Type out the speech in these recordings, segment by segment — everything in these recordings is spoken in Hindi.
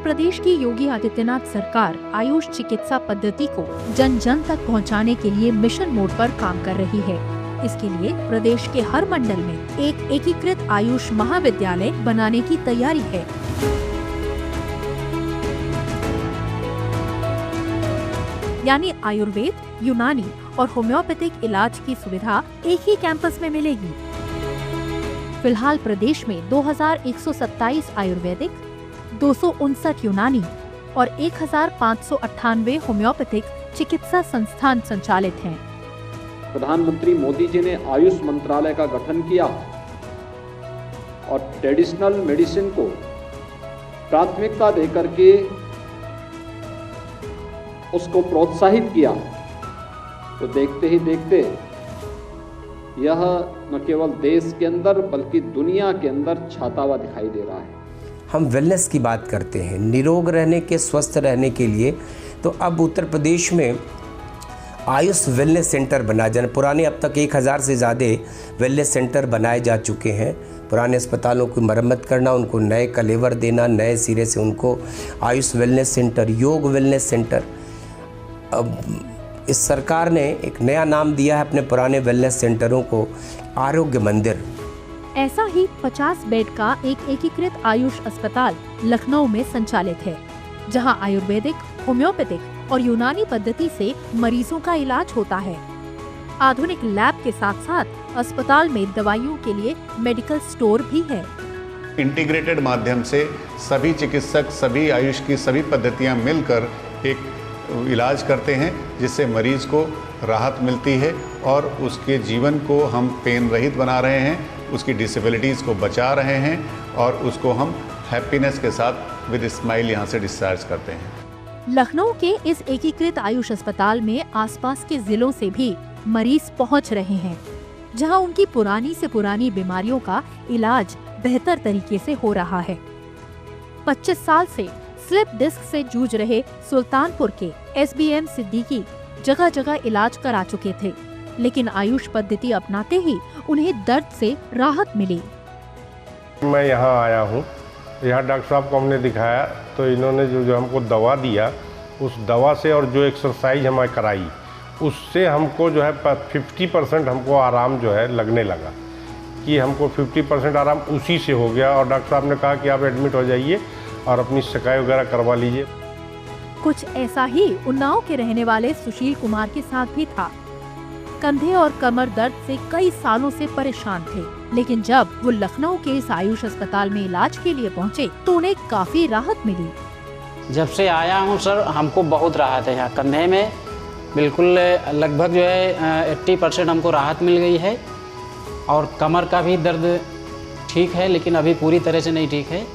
प्रदेश की योगी आदित्यनाथ सरकार आयुष चिकित्सा पद्धति को जन जन तक पहुंचाने के लिए मिशन मोड पर काम कर रही है। इसके लिए प्रदेश के हर मंडल में एक एकीकृत आयुष महाविद्यालय बनाने की तैयारी है। यानी आयुर्वेद, यूनानी और होम्योपैथिक इलाज की सुविधा एक ही कैंपस में मिलेगी। फिलहाल प्रदेश में 2127 आयुर्वेदिक, 259 यूनानी और 1598 होम्योपैथिक चिकित्सा संस्थान संचालित हैं। प्रधानमंत्री मोदी जी ने आयुष मंत्रालय का गठन किया और ट्रेडिशनल मेडिसिन को प्राथमिकता देकर के उसको प्रोत्साहित किया, तो देखते ही देखते यह न केवल देश के अंदर बल्कि दुनिया के अंदर छाता हुआ दिखाई दे रहा है। हम वेलनेस की बात करते हैं, निरोग रहने के, स्वस्थ रहने के लिए। तो अब उत्तर प्रदेश में आयुष वेलनेस सेंटर बना जाना, पुराने अब तक 1000 से ज़्यादा वेलनेस सेंटर बनाए जा चुके हैं। पुराने अस्पतालों की मरम्मत करना, उनको नए कलेवर देना, नए सिरे से उनको आयुष वेलनेस सेंटर, योग वेलनेस सेंटर। अब इस सरकार ने एक नया नाम दिया है अपने पुराने वेलनेस सेंटरों को, आरोग्य मंदिर। ऐसा ही 50 बेड का एक एकीकृत आयुष अस्पताल लखनऊ में संचालित है, जहां आयुर्वेदिक, होम्योपैथिक और यूनानी पद्धति से मरीजों का इलाज होता है। आधुनिक लैब के साथ साथ अस्पताल में दवाइयों के लिए मेडिकल स्टोर भी है। इंटीग्रेटेड माध्यम से सभी चिकित्सक, सभी आयुष की सभी पद्धतियां मिलकर एक इलाज करते हैं, जिससे मरीज को राहत मिलती है और उसके जीवन को हम पेन रहित बना रहे हैं, उसकी डिसेबिलिटीज़ को बचा रहे हैं और उसको हम हैप्पीनेस के साथ विद स्माइल यहाँ से डिस्चार्ज करते हैं। लखनऊ के इस एकीकृत आयुष अस्पताल में आसपास के जिलों से भी मरीज पहुंच रहे हैं, जहां उनकी पुरानी से पुरानी बीमारियों का इलाज बेहतर तरीके से हो रहा है। 25 साल से स्लिप डिस्क से जूझ रहे सुल्तानपुर के SBM सिद्दीकी जगह जगह इलाज करा चुके थे, लेकिन आयुष पद्धति अपनाते ही उन्हें दर्द से राहत मिली। मैं यहाँ आया हूँ, यहाँ डॉक्टर साहब को हमने दिखाया तो इन्होंने जो हमको दवा दिया, उस दवा से और जो एक्सरसाइज हमें कराई, उससे हमको जो है 50% हमको आराम जो है लगने लगा कि हमको 50% आराम उसी से हो गया। और डॉक्टर साहब ने कहा कि आप एडमिट हो जाइए और अपनी शिकायत वगैरह करवा लीजिए। कुछ ऐसा ही उन्नाव के रहने वाले सुशील कुमार के साथ भी था। कंधे और कमर दर्द से कई सालों से परेशान थे, लेकिन जब वो लखनऊ के इस आयुष अस्पताल में इलाज के लिए पहुंचे तो उन्हें काफी राहत मिली। जब से आया हूं सर, हमको बहुत राहत है। यहाँ कंधे में बिल्कुल लगभग जो है 80% हमको राहत मिल गई है और कमर का भी दर्द ठीक है, लेकिन अभी पूरी तरह से नहीं ठीक है।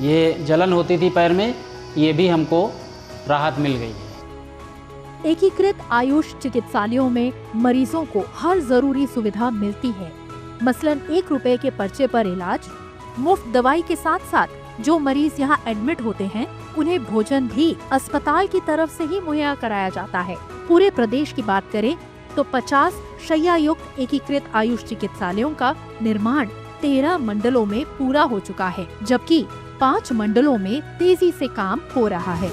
ये जलन होती थी पैर में, ये भी हमको राहत मिल गई है। एकीकृत आयुष चिकित्सालयों में मरीजों को हर जरूरी सुविधा मिलती है, मसलन 1 रुपए के पर्चे पर इलाज, मुफ्त दवाई के साथ साथ जो मरीज यहाँ एडमिट होते हैं उन्हें भोजन भी अस्पताल की तरफ से ही मुहैया कराया जाता है। पूरे प्रदेश की बात करें तो 50 शैय्या युक्त एकीकृत आयुष चिकित्सालयों का निर्माण 13 मंडलों में पूरा हो चुका है, जबकि 5 मंडलों में तेजी से काम हो रहा है।